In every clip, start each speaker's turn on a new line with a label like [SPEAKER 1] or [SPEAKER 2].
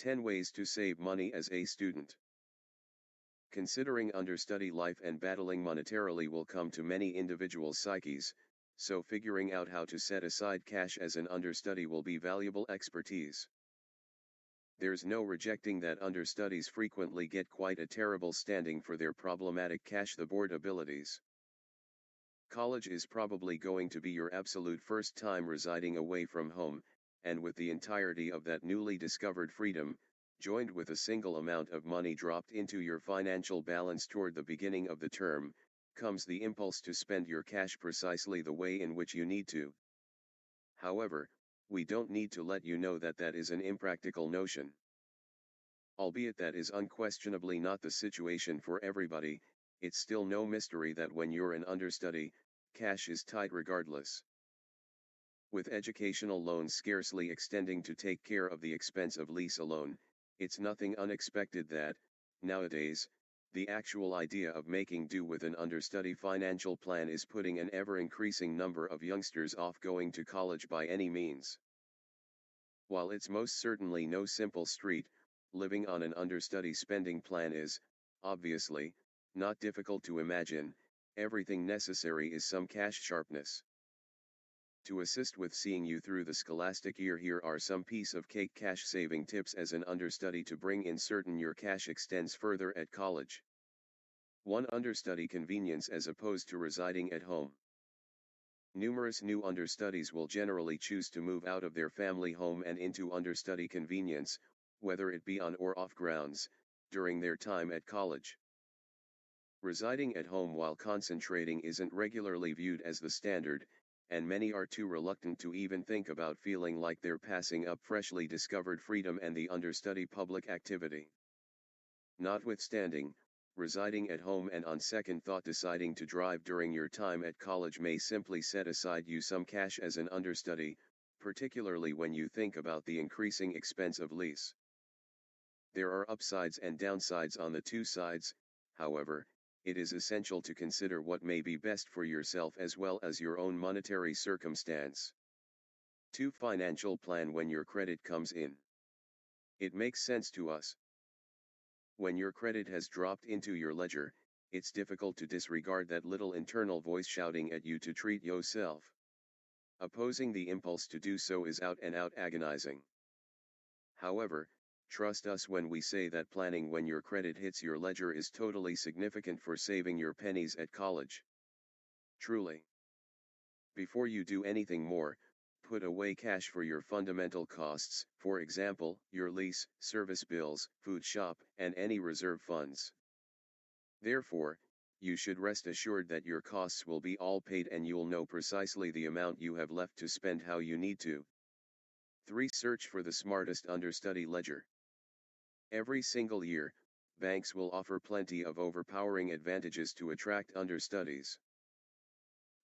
[SPEAKER 1] 10 Ways to Save Money as a Student. Considering understudy life and battling monetarily will come to many individuals' psyches, so figuring out how to set aside cash as an understudy will be valuable expertise. There's no rejecting that understudies frequently get quite a terrible standing for their problematic cash-the-board abilities. College is probably going to be your absolute first time residing away from home, and with the entirety of that newly discovered freedom, joined with a single amount of money dropped into your financial balance toward the beginning of the term, comes the impulse to spend your cash precisely the way in which you need to. However, we don't need to let you know that that is an impractical notion. Albeit that is unquestionably not the situation for everybody, it's still no mystery that when you're an understudy, cash is tight regardless. With educational loans scarcely extending to take care of the expense of lease alone, it's nothing unexpected that, nowadays, the actual idea of making do with an understudy financial plan is putting an ever-increasing number of youngsters off going to college by any means. While it's most certainly no simple street, living on an understudy spending plan is, obviously, not difficult to imagine. Everything necessary is some cash sharpness. To assist with seeing you through the scholastic year, here are some piece of cake cash saving tips as an understudy to bring in certain your cash extends further at college. 1. Understudy convenience as opposed to residing at home. Numerous new understudies will generally choose to move out of their family home and into understudy convenience, whether it be on or off grounds, during their time at college. Residing at home while concentrating isn't regularly viewed as the standard, and many are too reluctant to even think about feeling like they're passing up freshly discovered freedom and the understudy public activity. Notwithstanding, residing at home and on second thought deciding to drive during your time at college may simply set aside you some cash as an understudy, particularly when you think about the increasing expense of lease. There are upsides and downsides on the two sides, however. It is essential to consider what may be best for yourself as well as your own monetary circumstance. 2. Financial plan when your credit comes in. It makes sense to us. When your credit has dropped into your ledger, it's difficult to disregard that little internal voice shouting at you to treat yourself. Opposing the impulse to do so is out and out agonizing. However, trust us when we say that planning when your credit hits your ledger is totally significant for saving your pennies at college. Truly. Before you do anything more, put away cash for your fundamental costs, for example, your lease, service bills, food shop, and any reserve funds. Therefore, you should rest assured that your costs will be all paid and you'll know precisely the amount you have left to spend how you need to. 3. Search for the smartest understudy ledger. Every single year, banks will offer plenty of overpowering advantages to attract understudies.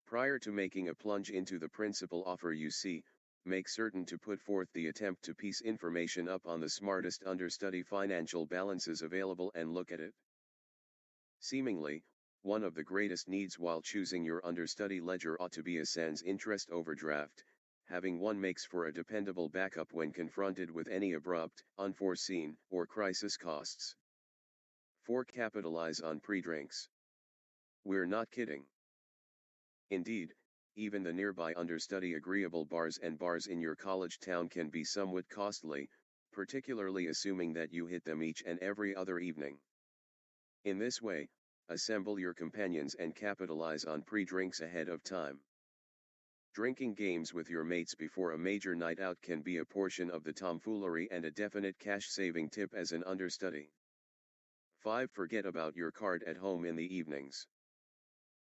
[SPEAKER 1] Prior to making a plunge into the principal offer you see, make certain to put forth the attempt to piece information up on the smartest understudy financial balances available and look at it. Seemingly, one of the greatest needs while choosing your understudy ledger ought to be a sans interest overdraft. Having one makes for a dependable backup when confronted with any abrupt, unforeseen, or crisis costs. 4. Capitalize on predrinks. We're not kidding. Indeed, even the nearby understudy agreeable bars and bars in your college town can be somewhat costly, particularly assuming that you hit them each and every other evening. In this way, assemble your companions and capitalize on predrinks ahead of time. Drinking games with your mates before a major night out can be a portion of the tomfoolery and a definite cash-saving tip as an understudy. 5. Forget about your card at home in the evenings.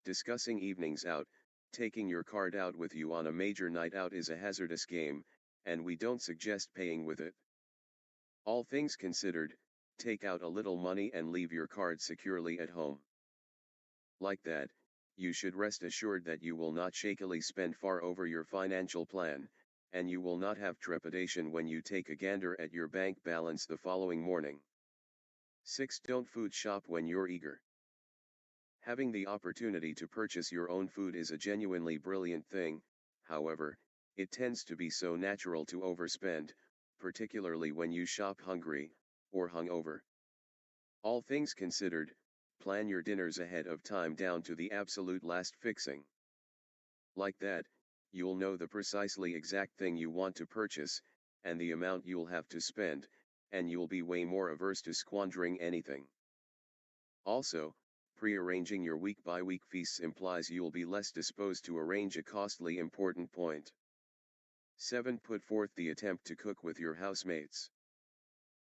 [SPEAKER 1] Discussing evenings out, taking your card out with you on a major night out is a hazardous game, and we don't suggest paying with it. All things considered, take out a little money and leave your card securely at home. Like that, you should rest assured that you will not shakily spend far over your financial plan, and you will not have trepidation when you take a gander at your bank balance the following morning. 6. Don't food shop when you're eager. Having the opportunity to purchase your own food is a genuinely brilliant thing, however, it tends to be so natural to overspend, particularly when you shop hungry, or hungover. All things considered, plan your dinners ahead of time down to the absolute last fixing. Like that, you'll know the precisely exact thing you want to purchase, and the amount you'll have to spend, and you'll be way more averse to squandering anything. Also, pre-arranging your week-by-week feasts implies you'll be less disposed to arrange a costly important point. 7. Put forth the attempt to cook with your housemates.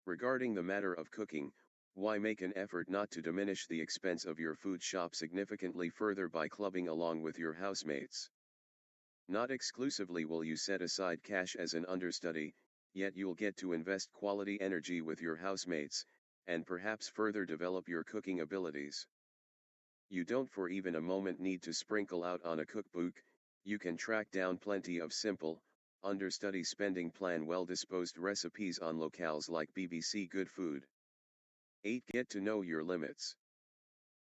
[SPEAKER 1] Regarding the matter of cooking, why make an effort not to diminish the expense of your food shop significantly further by clubbing along with your housemates? Not exclusively will you set aside cash as an understudy, yet you'll get to invest quality energy with your housemates, and perhaps further develop your cooking abilities. You don't for even a moment need to sprinkle out on a cookbook, you can track down plenty of simple, understudy spending plan well-disposed recipes on locales like BBC Good Food. 8. Get to know your limits.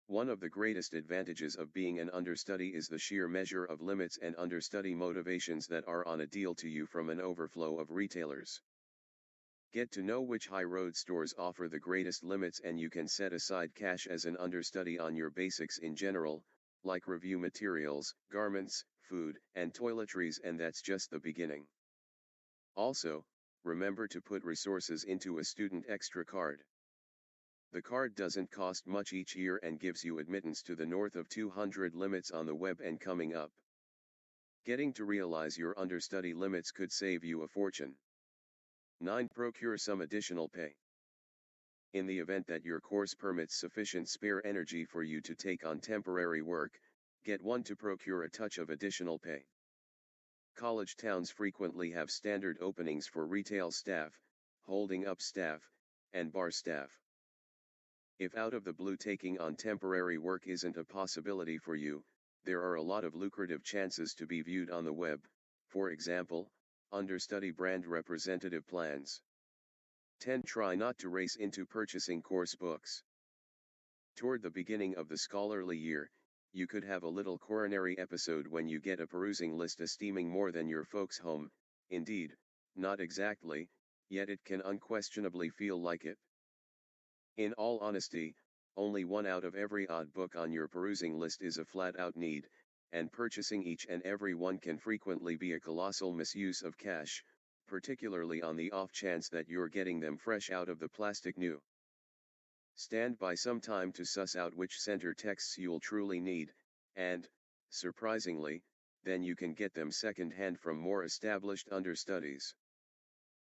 [SPEAKER 1] One of the greatest advantages of being an understudy is the sheer measure of limits and understudy motivations that are on a deal to you from an overflow of retailers. Get to know which high-road stores offer the greatest limits, and you can set aside cash as an understudy on your basics in general, like review materials, garments, food, and toiletries, and that's just the beginning. Also, remember to put resources into a student extra card. The card doesn't cost much each year and gives you admittance to the north of 200 limits on the web and coming up. Getting to realize your understudy limits could save you a fortune. 9. Procure some additional pay. In the event that your course permits sufficient spare energy for you to take on temporary work, get one to procure a touch of additional pay. College towns frequently have standard openings for retail staff, holding up staff, and bar staff. If out of the blue taking on temporary work isn't a possibility for you, there are a lot of lucrative chances to be viewed on the web, for example, understudy brand representative plans. 10. Try not to race into purchasing course books. Toward the beginning of the scholarly year, you could have a little coronary episode when you get a perusing list esteeming more than your folks' home. Indeed, not exactly, yet it can unquestionably feel like it. In all honesty, only one out of every odd book on your perusing list is a flat-out need, and purchasing each and every one can frequently be a colossal misuse of cash, particularly on the off chance that you're getting them fresh out of the plastic new. Stand by some time to suss out which center texts you'll truly need, and, surprisingly, then you can get them second-hand from more established understudies.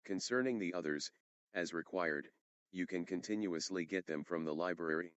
[SPEAKER 1] Concerning the others, as required, you can continuously get them from the library.